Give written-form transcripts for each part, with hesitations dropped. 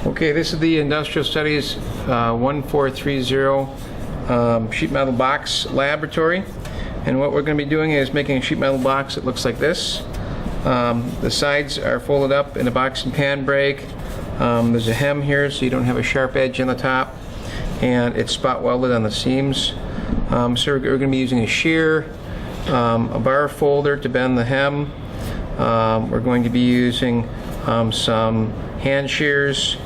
Okay, this is the Industrial Studies 1430 sheet metal box laboratory, and what we're going to be doing is making a sheet metal box that looks like this. The sides are folded up in a box and pan brake. There's a hem here so you don't have a sharp edge on the top, and it's spot welded on the seams. So we're going to be using a shear, a bar folder to bend the hem. We're going to be using some hand shears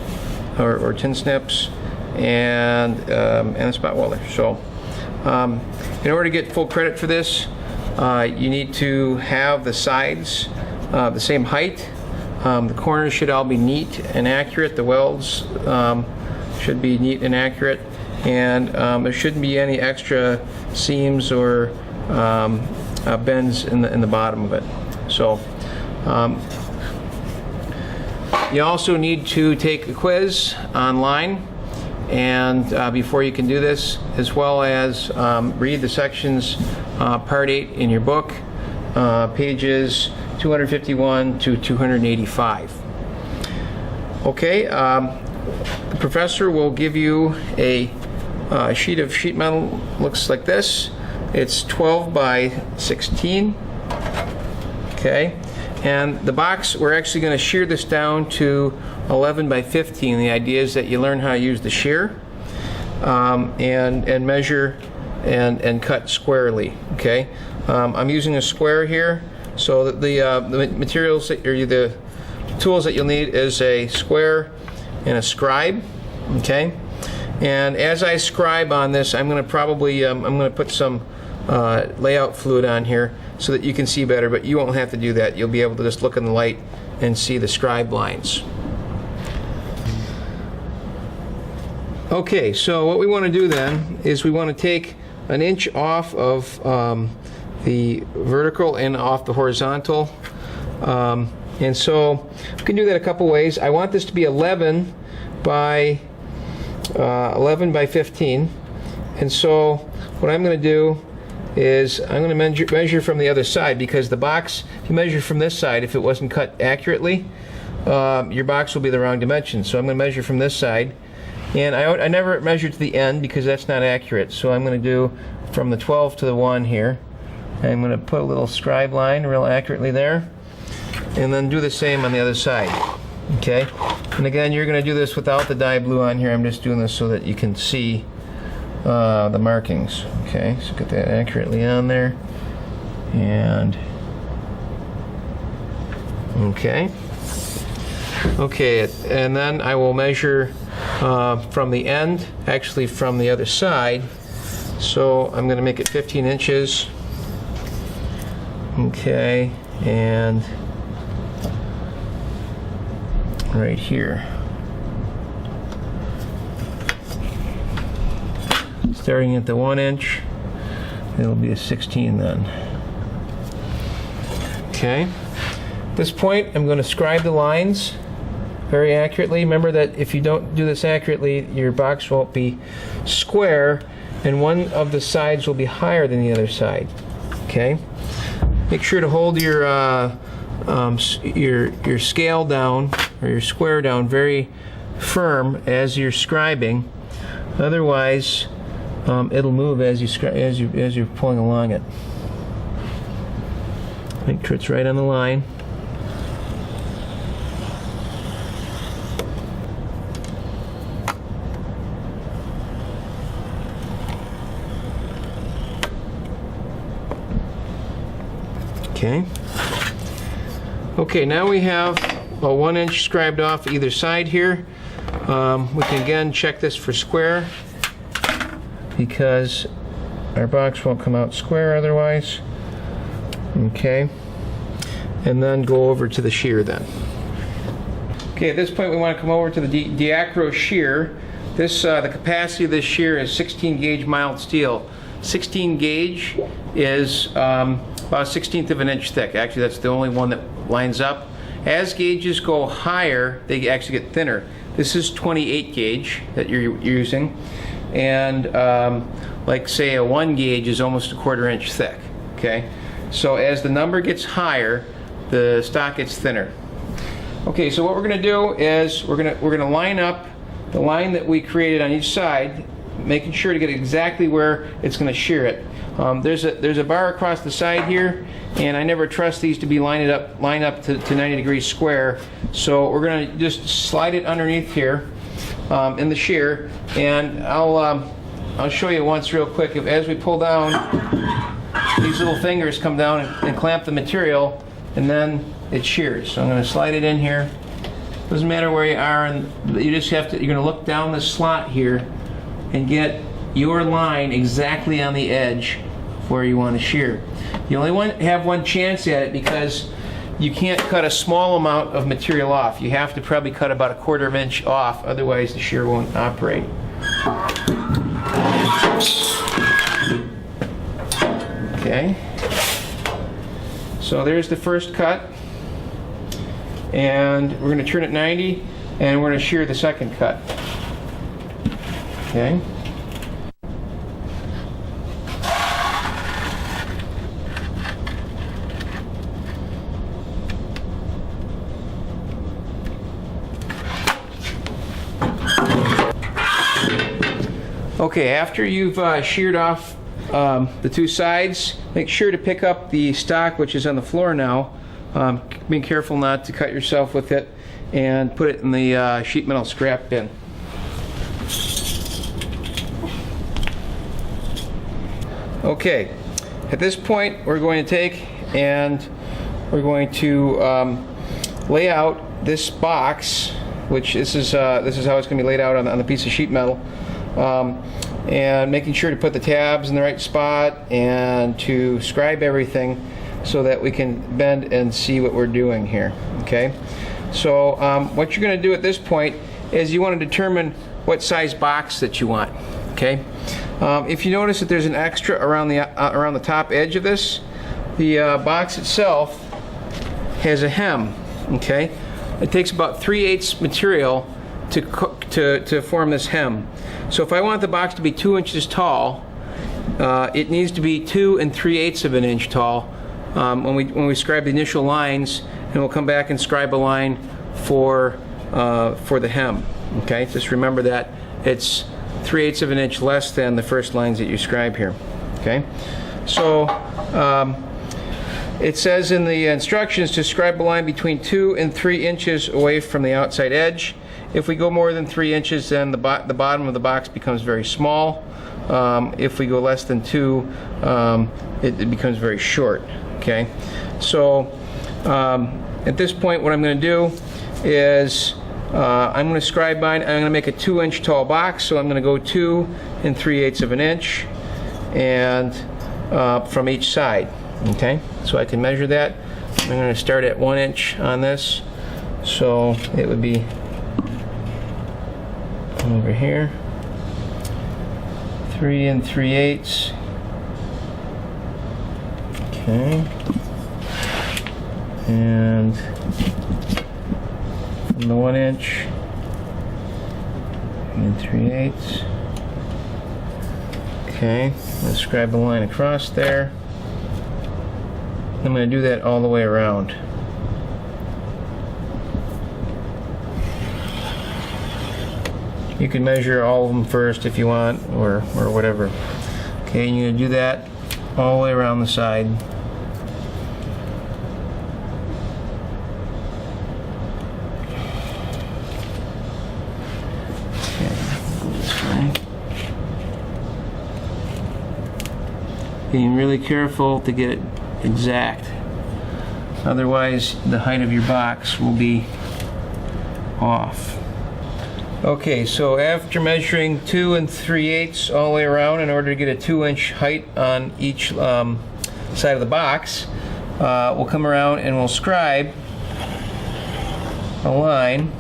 or tin snips and a spot welder. So in order to get full credit for this, you need to have the sides the same height. The corners should all be neat and accurate. The welds should be neat and accurate, and there shouldn't be any extra seams or bends in the bottom of it. So you also need to take a quiz online, and before you can do this, as well as read the sections part 8 in your book, pages 251 to 285. Okay, the professor will give you a sheet of sheet metal, looks like this. It's 12 by 16. Okay, and the box, we're actually going to shear this down to 11 by 15. The idea is that you learn how to use the shear and measure and cut squarely. Okay, I'm using a square here, so that the materials that, or the tools that you'll need is a square and a scribe. Okay, and as I scribe on this, I'm going to probably I'm going to put some layout fluid on here so that you can see better, but you won't have to do that. You'll be able to just look in the light and see the scribe lines. Okay, so what we want to do then is we want to take an inch off of the vertical and off the horizontal, and so we can do that a couple ways. I want this to be 11 by 15, and so what I'm going to do is I'm going to measure from the other side, because the box, if you measure from this side, if it wasn't cut accurately, your box will be the wrong dimension. So I'm going to measure from this side, and I never measure to the end because that's not accurate. So I'm going to do from the 12 to the 1 here. I'm going to put a little scribe line real accurately there, and then do the same on the other side. Okay, and again, you're going to do this without the dye blue on here. I'm just doing this so that you can see the markings. Okay, so get that accurately on there, and okay, and then I will measure from the end, actually from the other side. So I'm going to make it 15 inches. Okay, and right here, starting at the 1 inch, it'll be a 16 then. Okay, at this point I'm going to scribe the lines very accurately. Remember that if you don't do this accurately, your box won't be square, and one of the sides will be higher than the other side. Okay, make sure to hold your scale down, or your square down, very firm as you're scribing. Otherwise, it'll move as you're pulling along it. Make sure it's right on the line. Okay. Okay, now we have a 1 inch scribed off either side here. We can again check this for square, because our box won't come out square otherwise. Okay, and then go over to the shear then. Okay, at this point we want to come over to the Diacro shear. This the capacity of this shear is 16 gauge mild steel. 16 gauge is about 1/16 of an inch thick. Actually, that's the only one that lines up. As gauges go higher, they actually get thinner. This is 28 gauge that you're using, and like say a 1 gauge is almost a 1/4 inch thick. Okay, so as the number gets higher, the stock gets thinner. Okay, so what we're going to do is we're going to line up the line that we created on each side, making sure to get exactly where it's going to shear it. There's a bar across the side here, and I never trust these to be line up to 90 degrees square. So we're going to just slide it underneath here in the shear, and I'll show you once real quick. As we pull down, these little fingers come down and clamp the material, and then it shears. So I'm going to slide it in here. Doesn't matter where you are, and you just have to. You're going to look down the slot here and get your line exactly on the edge where you want to shear. You only have one chance at it because you can't cut a small amount of material off. You have to probably cut about a 1/4 inch off, otherwise the shear won't operate. Okay. So there's the first cut, and we're going to turn it 90, and we're going to shear the second cut. Okay. Okay, after you've sheared off the two sides, make sure to pick up the stock which is on the floor now. Be careful not to cut yourself with it, and put it in the sheet metal scrap bin. Okay, at this point we're going to take and we're going to lay out this box, which this is how it's going to be laid out on the piece of sheet metal. And making sure to put the tabs in the right spot and to scribe everything so that we can bend and see what we're doing here. Okay, so what you're going to do at this point is you want to determine what size box that you want. Okay, if you notice that there's an extra around the top edge of this, the box itself has a hem. Okay, it takes about 3/8 material to form this hem. So if I want the box to be 2 inches tall, it needs to be 2 3/8 of an inch tall when we scribe the initial lines, and we'll come back and scribe a line for the hem. Okay, just remember that it's 3/8 of an inch less than the first lines that you scribe here. Okay, so it says in the instructions to scribe a line between 2 and 3 inches away from the outside edge. If we go more than 3 inches, then the bottom of the box becomes very small. If we go less than 2, it becomes very short. Okay, so at this point what I'm going to do is I'm going to scribe mine. I'm going to make a 2 inch tall box, so I'm going to go 2 3/8 of an inch, and from each side. Okay, so I can measure that. I'm going to start at 1 inch on this, so it would be over here, 3 3/8. Okay, and from the 1 inch, 3 3/8. Okay, let's scribe a line across there. I'm going to do that all the way around. You can measure all of them first if you want, or whatever. Okay, and you're going to do that all the way around the side. Okay, go this way. Being really careful to get it exact. Otherwise, the height of your box will be off. Okay, so after measuring 2 3/8 all the way around in order to get a 2 inch height on each side of the box, we'll come around and we'll scribe a line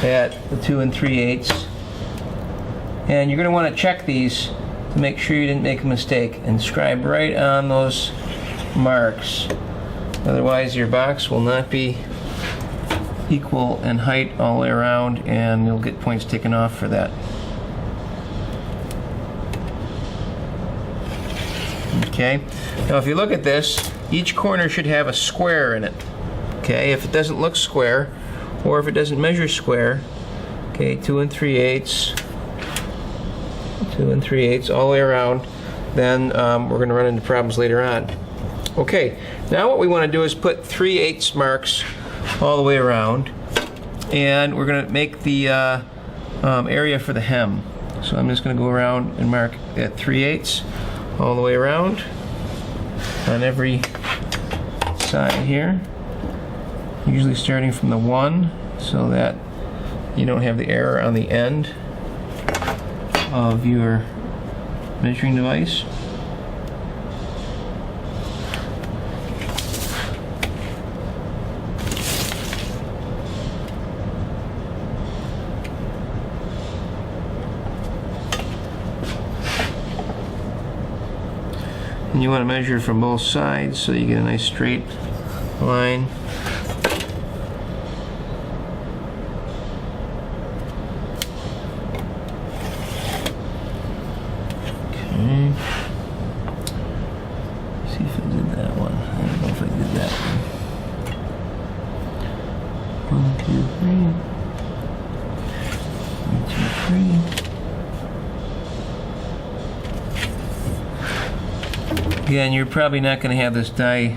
at the 2 3/8. And you're going to want to check these to make sure you didn't make a mistake, and scribe right on those marks. Otherwise your box will not be equal in height all the way around, and you'll get points taken off for that. Okay, now if you look at this, each corner should have a square in it. Okay, if it doesn't look square, or if it doesn't measure square, okay, 2 3/8, 2 3/8 all the way around, then we're going to run into problems later on. Okay, now what we want to do is put 3/8 marks all the way around, and we're going to make the area for the hem. So I'm just going to go around and mark at 3/8 all the way around on every side here, usually starting from the 1 so that you don't have the error on the end of your measuring device. And you want to measure from both sides so you get a nice straight line. Okay. See if I did that one. I don't know if I did that one. 1, 2, 3. 1, 2, 3. Again, you're probably not going to have this dye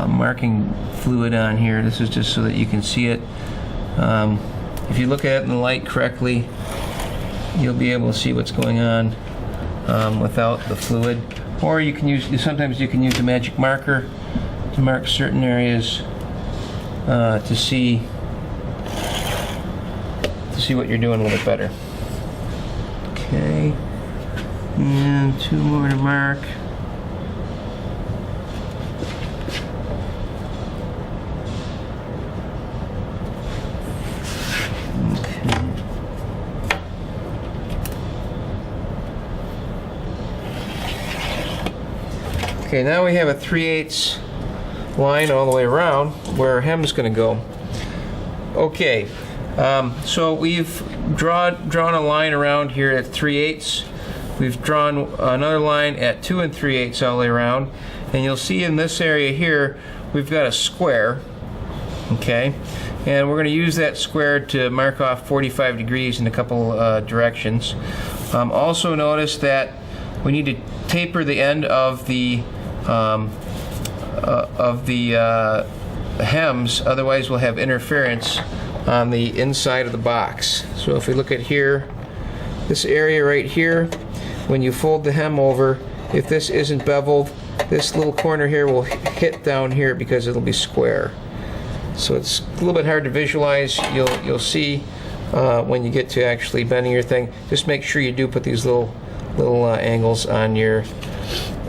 marking fluid on here. This is just so that you can see it. If you look at it in the light correctly, you'll be able to see what's going on without the fluid. Or you can use, sometimes you can use a magic marker to mark certain areas to see what you're doing a little bit better. Okay. And 2 more to mark. Okay. Okay, now we have a 3/8 line all the way around where our hem is going to go. Okay, so we've drawn a line around here at 3/8. We've drawn another line at 2 3/8 all the way around, and you'll see in this area here we've got a square, okay, and we're going to use that square to mark off 45 degrees in a couple directions. Also notice that we need to taper the end of the hems, otherwise we'll have interference on the inside of the box. So if we look at here, this area right here, when you fold the hem over, if this isn't beveled, this little corner here will hit down here because it'll be square. So it's a little bit hard to visualize. You'll see when you get to actually bending your thing. Just make sure you do put these little angles on your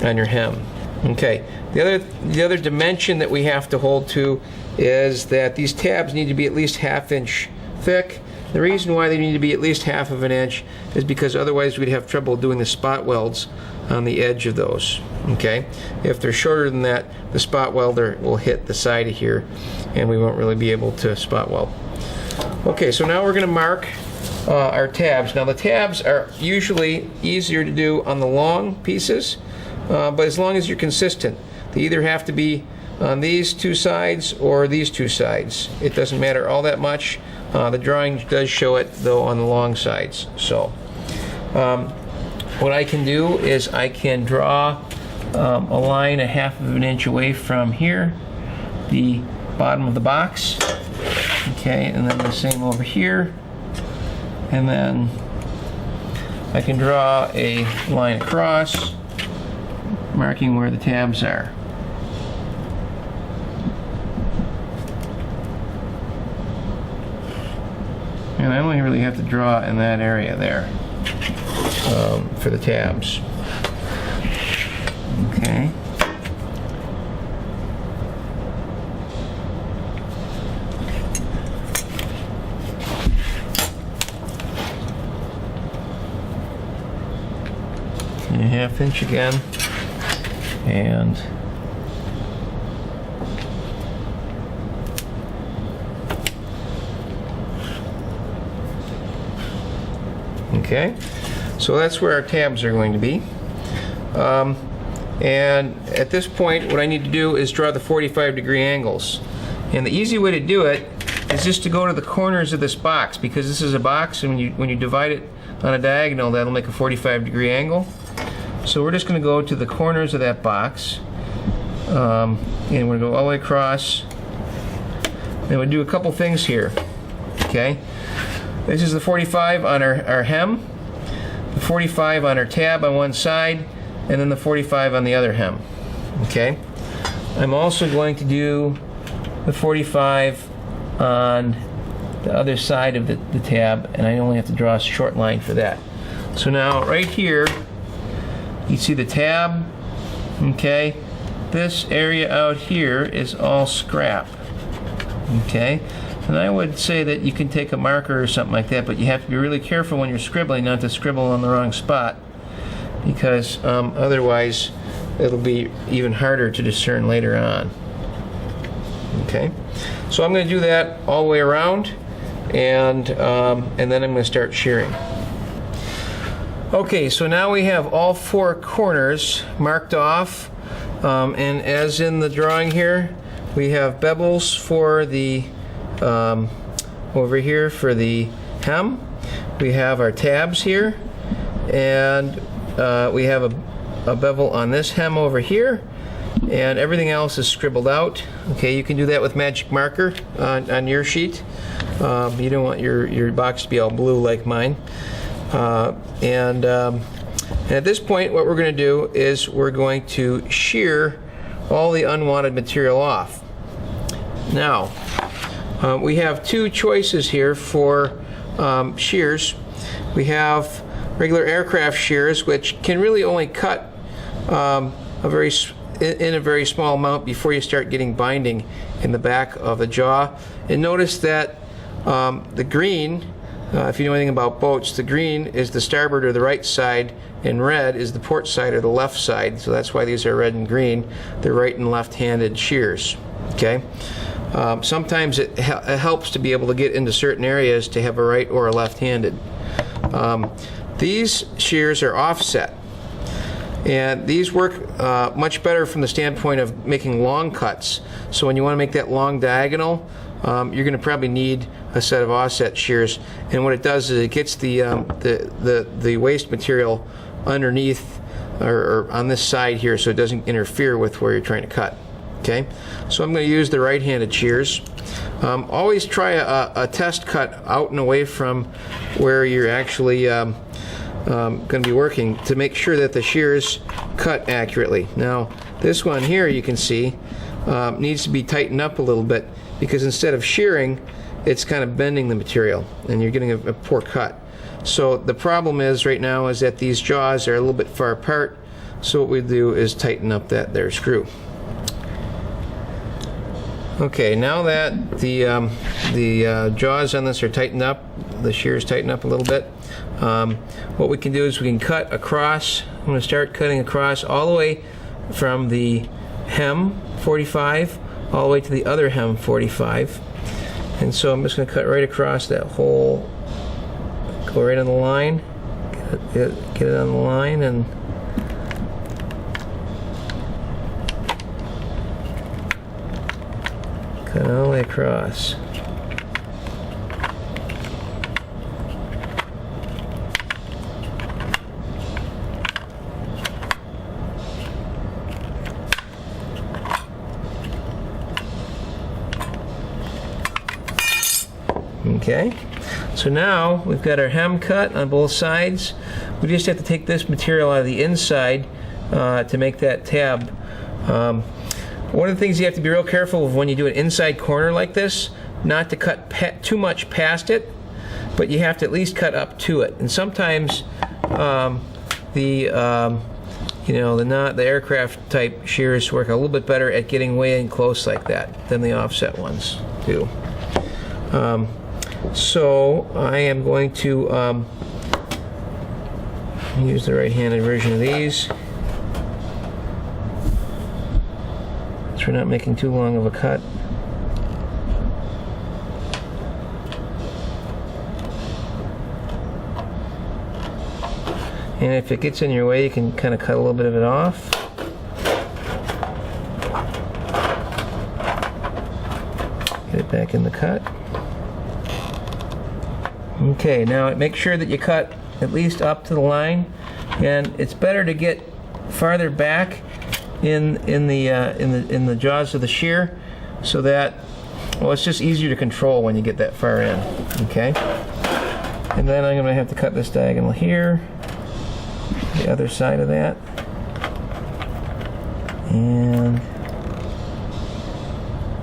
hem. Okay. The other dimension that we have to hold to is that these tabs need to be at least 1/2 inch thick. The reason why they need to be at least 1/2 inch is because otherwise we'd have trouble doing the spot welds on the edge of those. Okay, if they're shorter than that, the spot welder will hit the side of here and we won't really be able to spot weld. Okay, so now we're going to mark our tabs. Now the tabs are usually easier to do on the long pieces, but as long as you're consistent, they either have to be on these 2 sides or these 2 sides. It doesn't matter all that much. The drawing does show it though on the long sides. So what I can do is I can draw a line 1/2 inch away from here, the bottom of the box. Okay, and then the same over here, and then I can draw a line across marking where the tabs are. And I only really have to draw in that area there for the tabs. Okay. And 1/2 inch again. And okay, so that's where our tabs are going to be. And at this point, what I need to do is draw the 45-degree angles. And the easy way to do it is just to go to the corners of this box, because this is a box, and when you divide it on a diagonal, that'll make a 45-degree angle. So we're just going to go to the corners of that box, and we're going to go all the way across. And we'll do a couple things here. Okay, this is the 45 on our hem, the 45 on our tab on one side, and then the 45 on the other hem. Okay, I'm also going to do the 45 on the other side of the tab, and I only have to draw a short line for that. So now right here you see the tab. Okay, this area out here is all scrap. Okay, and I would say that you can take a marker or something like that, but you have to be really careful when you're scribbling not to scribble on the wrong spot, because otherwise it'll be even harder to discern later on. Okay, so I'm going to do that all the way around, and then I'm going to start shearing. Okay, so now we have all four corners marked off, and as in the drawing here, we have bevels for the over here for the hem. We have our tabs here, and we have a bevel on this hem over here, and everything else is scribbled out. Okay, you can do that with magic marker on your sheet. You don't want your box to be all blue like mine. And at this point, what we're going to do is we're going to shear all the unwanted material off. Now, we have two choices here for shears. We have regular aircraft shears, which can really only cut in a very small amount before you start getting binding in the back of the jaw. And notice that the green, if you know anything about boats, the green is the starboard or the right side, and red is the port side or the left side. So that's why these are red and green. They're right and left-handed shears. Okay. Sometimes it helps to be able to get into certain areas to have a right or a left-handed. These shears are offset, and these work much better from the standpoint of making long cuts. So when you want to make that long diagonal, you're going to probably need a set of offset shears, and what it does is it gets the waste material underneath or on this side here, so it doesn't interfere with where you're trying to cut. Okay, so I'm going to use the right-handed shears. Always try a test cut out and away from where you're actually going to be working to make sure that the shears cut accurately. Now, this one here you can see needs to be tightened up a little bit, because instead of shearing, it's kind of bending the material, and you're getting a poor cut. So the problem is right now is that these jaws are a little bit far apart. So what we do is tighten up that there screw. Okay, now that the jaws on this are tightened up, the shears tighten up a little bit, what we can do is we can cut across. I'm going to start cutting across all the way from the hem 45 all the way to the other hem 45. And so I'm just going to cut right across that whole, go right on the line, get it on the line, and cut all the way across. Okay, so now we've got our hem cut on both sides. We just have to take this material out of the inside to make that tab. One of the things you have to be real careful of when you do an inside corner like this, not to cut too much past it, but you have to at least cut up to it. And sometimes the aircraft type shears work a little bit better at getting way in close like that than the offset ones do. So I am going to use the right-handed version of these. So we're not making too long of a cut. And if it gets in your way, you can kind of cut a little bit of it off. making the cut. Okay, now make sure that you cut at least up to the line, and it's better to get farther back in the jaws of the shear, so that, well, it's just easier to control when you get that far in. Okay, and then I'm going to have to cut this diagonal here, the other side of that, and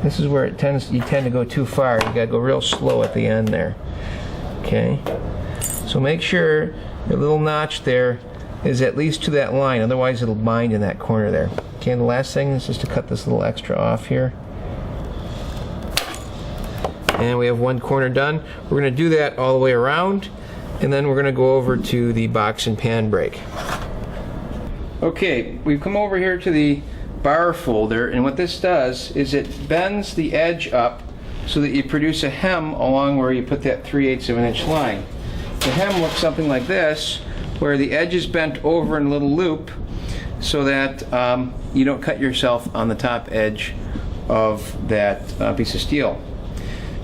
this is where you tend to go too far. You got to go real slow at the end there. Okay, so make sure your little notch there is at least to that line, otherwise it'll bind in that corner there. Okay, and the last thing is just to cut this little extra off here. And we have one corner done. We're going to do that all the way around, and then we're going to go over to the box and pan brake. Okay, we've come over here to the bar folder, and what this does is it bends the edge up so that you produce a hem along where you put that 3/8 of an inch line. The hem looks something like this, where the edge is bent over in a little loop so that you don't cut yourself on the top edge of that piece of steel.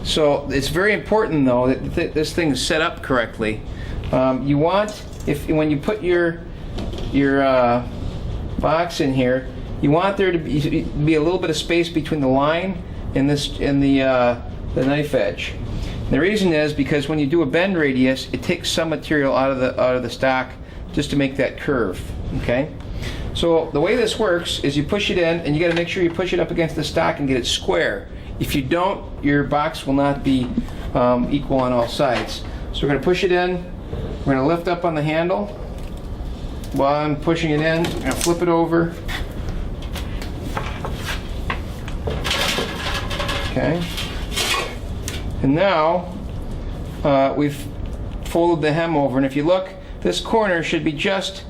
So it's very important, though, that this thing is set up correctly. You want, when you put your box in here, you want there to be a little bit of space between the line and the knife edge. And the reason is because when you do a bend radius, it takes some material out of the stock just to make that curve. Okay, so the way this works is you push it in, and you got to make sure you push it up against the stock and get it square. If you don't, your box will not be equal on all sides. So we're going to push it in. We're going to lift up on the handle. While I'm pushing it in, I'm going to flip it over. Okay. And now we've folded the hem over, and if you look, this corner should be just,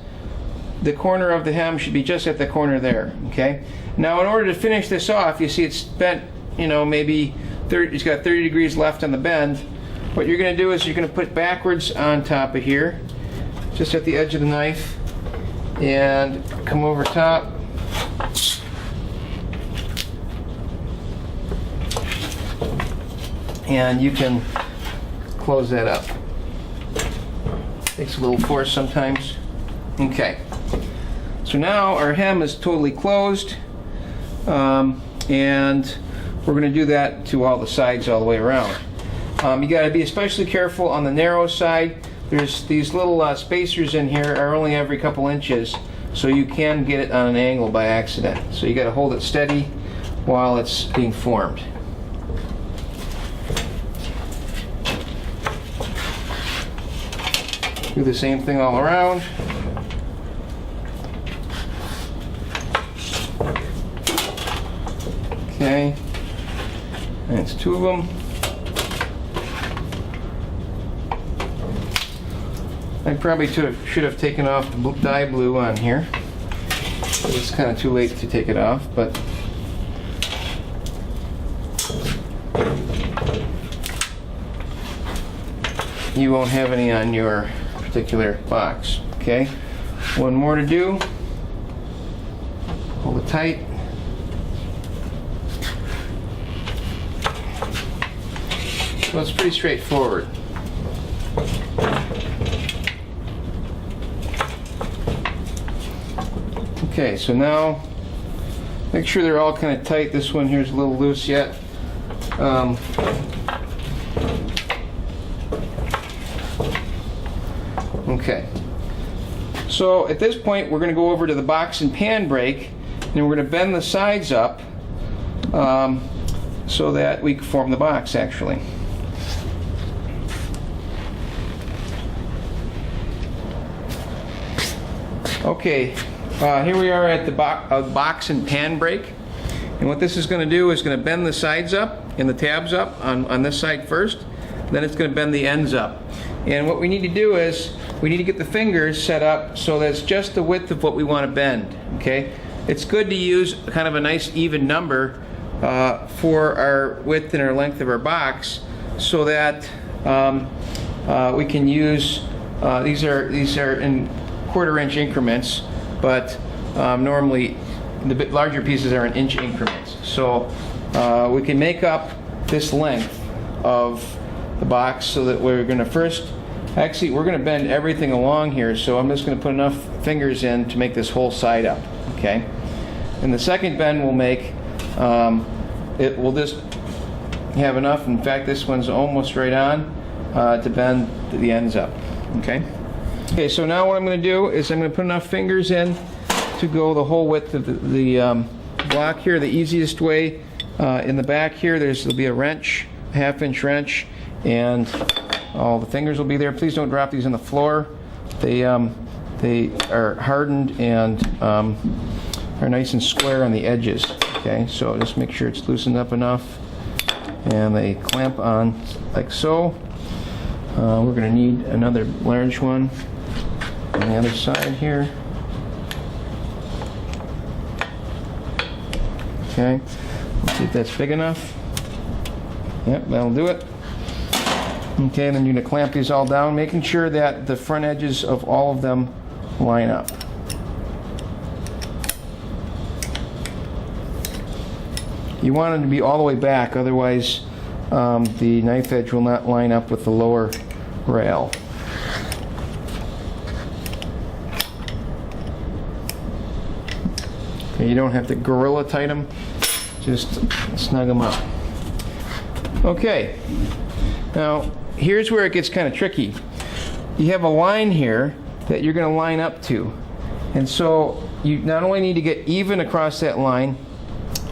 the corner of the hem should be just at the corner there. Okay. Now, in order to finish this off, you see it's bent, you know, maybe 30, it's got 30 degrees left on the bend. What you're going to do is you're going to put backwards on top of here, just at the edge of the knife, and come over top. And you can close that up. Takes a little force sometimes. Okay. So now our hem is totally closed, and we're going to do that to all the sides all the way around. You got to be especially careful on the narrow side. There's these little spacers in here are only every couple inches, so you can get it on an angle by accident. So you got to hold it steady while it's being formed. Do the same thing all around. Okay, that's two of them. I probably should have taken off the dye blue on here. It's kind of too late to take it off, but you won't have any on your particular box. Okay, one more to do. Hold it tight. So it's pretty straightforward. Okay, so now make sure they're all kind of tight. This one here is a little loose yet. Okay, so at this point we're going to go over to the box and pan brake, and we're going to bend the sides up so that we can form the box actually. Okay, here we are at the box and pan brake, and what this is going to do is going to bend the sides up and the tabs up on this side first, then it's going to bend the ends up. And what we need to do is we need to get the fingers set up so that it's just the width of what we want to bend. Okay, it's good to use kind of a nice even number for our width and our length of our box, so that we can use these are in 1/4 inch increments, but normally the bit larger pieces are in inch increments. So we can make up this length of the box so that we're going to first, actually we're going to bend everything along here, so I'm just going to put enough fingers in to make this whole side up, okay? And the second bend we'll make, it will just have enough, in fact this one's almost right on, to bend the ends up, okay? Okay, so now what I'm going to do is I'm going to put enough fingers in to go the whole width of the block here. The easiest way, in the back here, there'll be a wrench, a 1/2-inch wrench, and all the fingers will be there. Please don't drop these on the floor. They are hardened and are nice and square on the edges. Okay, so just make sure it's loosened up enough, and they clamp on like so. We're going to need another large one on the other side here. Okay, let's see if that's big enough. Yep, that'll do it. Okay, then you're going to clamp these all down, making sure that the front edges of all of them line up. You want them to be all the way back, otherwise the knife edge will not line up with the lower rail. Okay, you don't have to gorilla tight them, just snug them up. Okay, now here's where it gets kind of tricky. You have a line here that you're going to line up to, and so you not only need to get even across that line,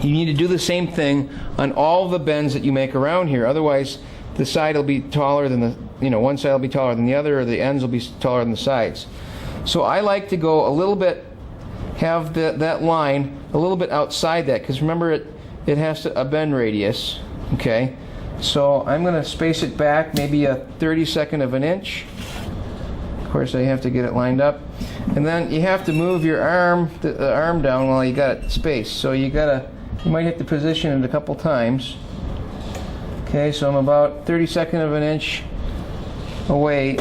you need to do the same thing on all the bends that you make around here. Otherwise, the side will be taller than the, one side will be taller than the other, or the ends will be taller than the sides. So I like to go a little bit, have that line a little bit outside that, because remember it has a bend radius. Okay, so I'm going to space it back maybe a 32nd of an inch. Of course, I have to get it lined up, and then you have to move your arm, the arm down while you got it spaced. So you might have to position it a couple times. Okay, so I'm about 32nd of an inch away,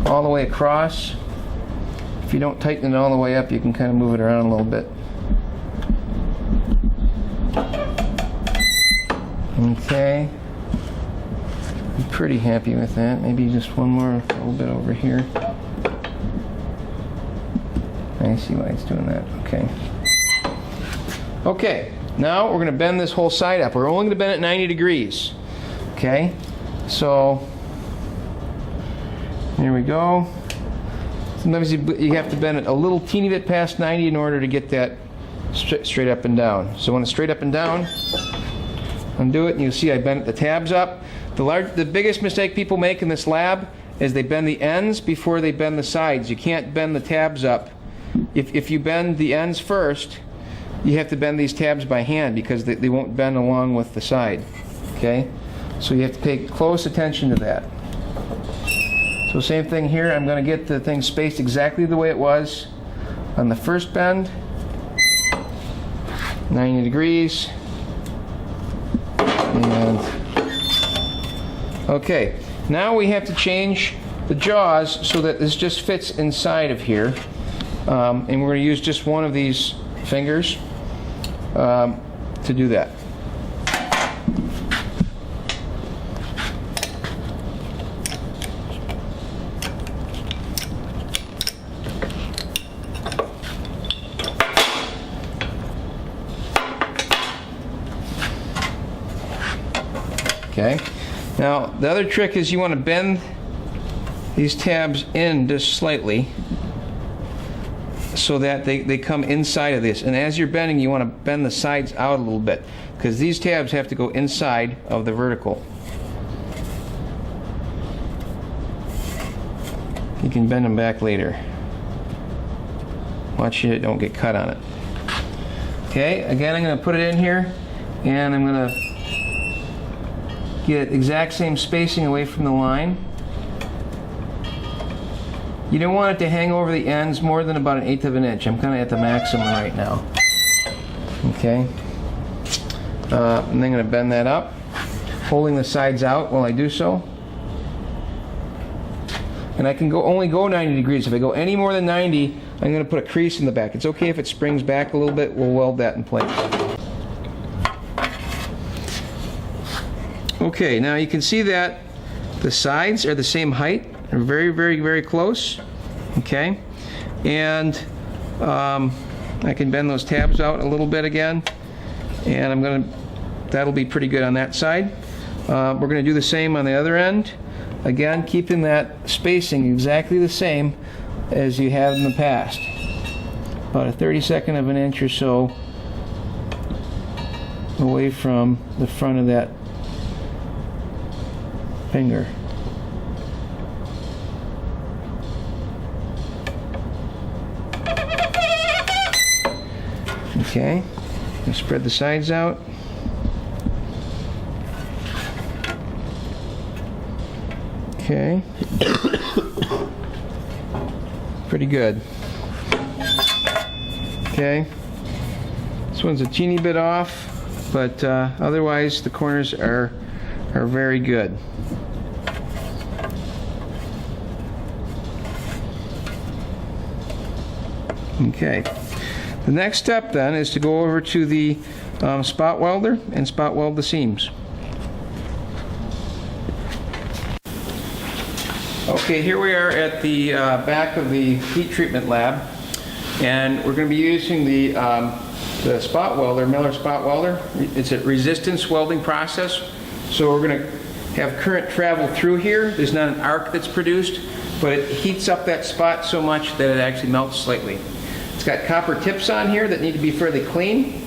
all the way across. If you don't tighten it all the way up, you can kind of move it around a little bit. Okay, I'm pretty happy with that. Maybe just one more, a little bit over here. I see why it's doing that. Okay. Okay, now we're going to bend this whole side up. We're only going to bend it 90 degrees. Okay, so here we go. Sometimes you have to bend it a little teeny bit past 90 in order to get that straight up and down. So when it's straight up and down, undo it, and you'll see I bent the tabs up. The biggest mistake people make in this lab is they bend the ends before they bend the sides. You can't bend the tabs up. If you bend the ends first, you have to bend these tabs by hand because they won't bend along with the side. Okay, so you have to pay close attention to that. So same thing here. I'm going to get the thing spaced exactly the way it was on the first bend, 90 degrees. And okay, now we have to change the jaws so that this just fits inside of here, and we're going to use just one of these fingers to do that. Okay. Now the other trick is you want to bend these tabs in just slightly so that they come inside of this. And as you're bending, you want to bend the sides out a little bit because these tabs have to go inside of the vertical. You can bend them back later. Watch it don't get cut on it. Okay, again I'm going to put it in here and I'm going to get exact same spacing away from the line. You don't want it to hang over the ends more than about 1/8 of an inch. I'm kind of at the maximum right now. Okay. And then I'm going to bend that up, holding the sides out while I do so. And I can only go 90 degrees. If I go any more than 90, I'm going to put a crease in the back. It's okay if it springs back a little bit. We'll weld that in place. Okay, now you can see that the sides are the same height. They're very, very, very close. Okay, and I can bend those tabs out a little bit again, and that'll be pretty good on that side. We're going to do the same on the other end. Again, keeping that spacing exactly the same as you have in the past. About a 32nd of an inch or so away from the front of that finger. Okay, and spread the sides out. Okay. Pretty good. Okay. This one's a teeny bit off, but otherwise the corners are very good. Okay. The next step then is to go over to the spot welder and spot weld the seams. Okay, here we are at the back of the heat treatment lab, and we're going to be using the spot welder, Miller spot welder. It's a resistance welding process, so we're going to have current travel through here. There's not an arc that's produced, but it heats up that spot so much that it actually melts slightly. It's got copper tips on here that need to be fairly clean,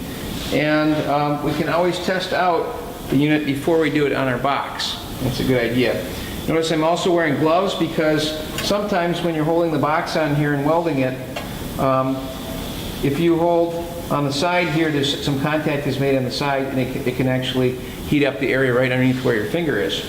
and we can always test out the unit before we do it on our box. That's a good idea. Notice I'm also wearing gloves because sometimes when you're holding the box on here and welding it, if you hold on the side here, there's some contact is made on the side, and it can actually heat up the area right underneath where your finger is.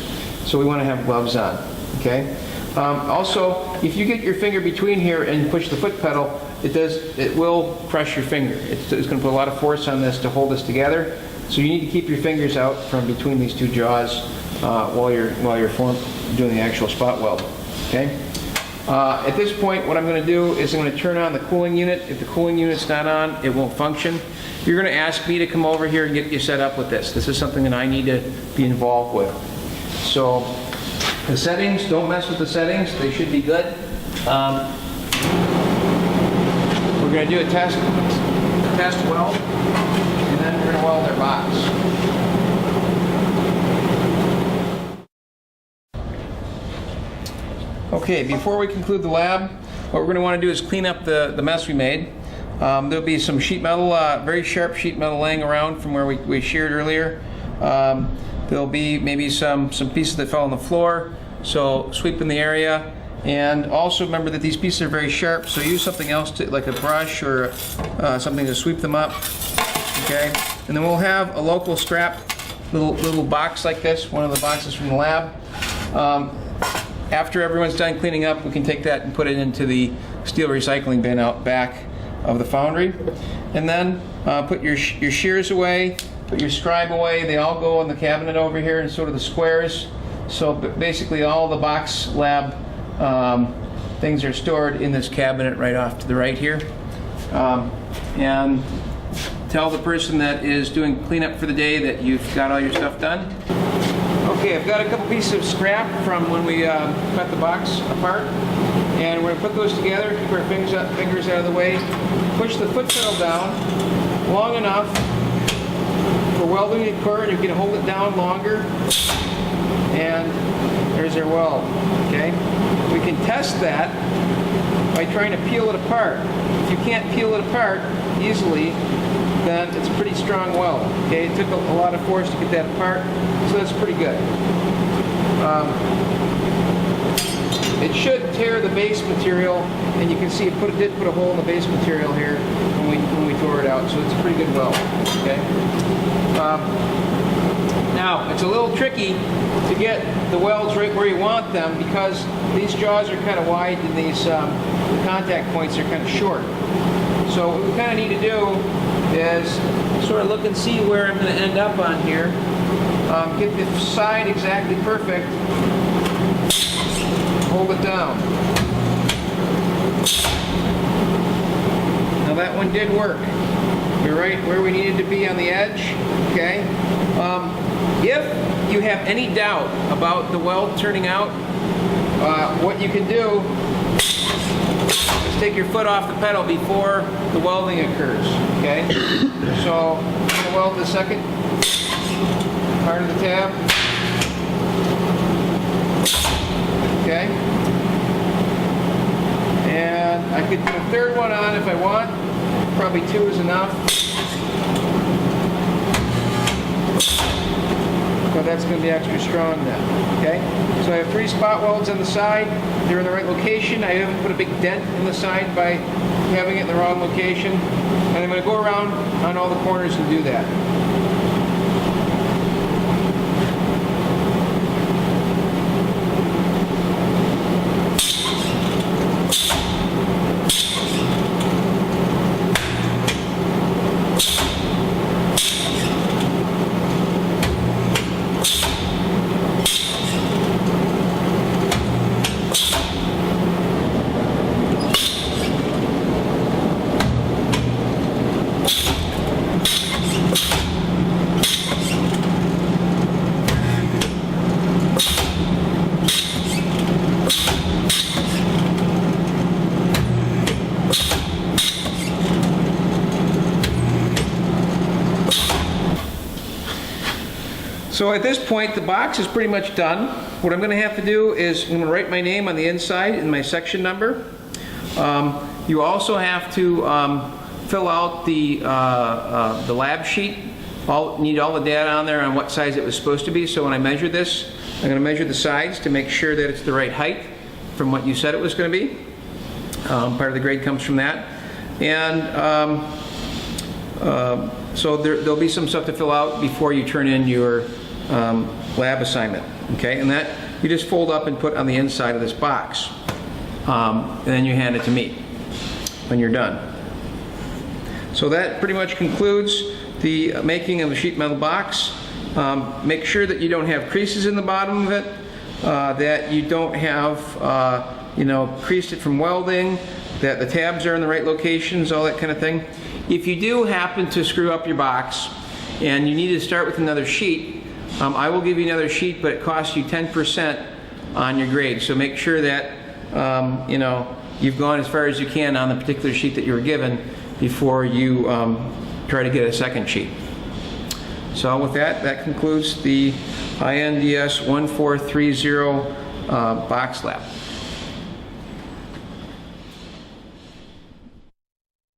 So we want to have gloves on, okay? Also, if you get your finger between here and push the foot pedal, it will crush your finger. It's going to put a lot of force on this to hold this together. So you need to keep your fingers out from between these two jaws while you're doing the actual spot weld. Okay. At this point, what I'm going to do is I'm going to turn on the cooling unit. If the cooling unit's not on, it won't function. You're going to ask me to come over here and get you set up with this. This is something that I need to be involved with. So the settings, don't mess with the settings. They should be good. We're going to do a test weld, and then we're going to weld our box. Okay, before we conclude the lab, what we're going to want to do is clean up the mess we made. There'll be some sheet metal, very sharp sheet metal laying around from where we sheared earlier. There'll be maybe some pieces that fell on the floor, so sweep in the area. And also remember that these pieces are very sharp, so use something else, like a brush or something to sweep them up. Okay, and then we'll have a local scrap little box like this, one of the boxes from the lab. After everyone's done cleaning up, we can take that and put it into the steel recycling bin out back of the foundry. And then put your shears away, put your scribe away. They all go in the cabinet over here in sort of the squares. So basically all the box lab things are stored in this cabinet right off to the right here. And tell the person that is doing cleanup for the day that you've got all your stuff done. Okay, I've got a couple pieces of scrap from when we cut the box apart, and we're going to put those together, keep our fingers out of the way, push the foot pedal down long enough for welding the cord. You can hold it down longer, and there's our weld. Okay, we can test that by trying to peel it apart. If you can't peel it apart easily, then it's a pretty strong weld. Okay, it took a lot of force to get that apart, so that's pretty good. It should tear the base material, and you can see it did put a hole in the base material here when we tore it out, so it's a pretty good weld. Okay. Now it's a little tricky to get the welds right where you want them because these jaws are kind of wide and these contact points are kind of short. So what we kind of need to do is sort of look and see where I'm going to end up on here. Get the side exactly perfect. Hold it down. Now that one did work. We're right where we needed to be on the edge. Okay. If you have any doubt about the weld turning out, what you can do is take your foot off the pedal before the welding occurs, okay? So I'm going to weld the second part of the tab, okay? And I could put a third one on if I want, probably 2 is enough. So that's going to be extra strong then, okay? So I have 3 spot welds on the side. They're in the right location. I haven't put a big dent in the side by having it in the wrong location. And I'm going to go around on all the corners and do that. So at this point, the box is pretty much done. What I'm going to have to do is I'm going to write my name on the inside and my section number. You also have to fill out the lab sheet. Need all the data on there on what size it was supposed to be. So when I measure this, I'm going to measure the sides to make sure that it's the right height from what you said it was going to be. Part of the grade comes from that. And so there'll be some stuff to fill out before you turn in your lab assignment, okay? And that you just fold up and put on the inside of this box, and then you hand it to me when you're done. So that pretty much concludes the making of the sheet metal box. Make sure that you don't have creases in the bottom of it, that you don't have creased it from welding, that the tabs are in the right locations, all that kind of thing. If you do happen to screw up your box and you need to start with another sheet, I will give you another sheet, but it costs you 10% on your grade. So make sure that you've gone as far as you can on the particular sheet that you were given before you try to get a second sheet. So with that, that concludes the INDS 1430 box lab.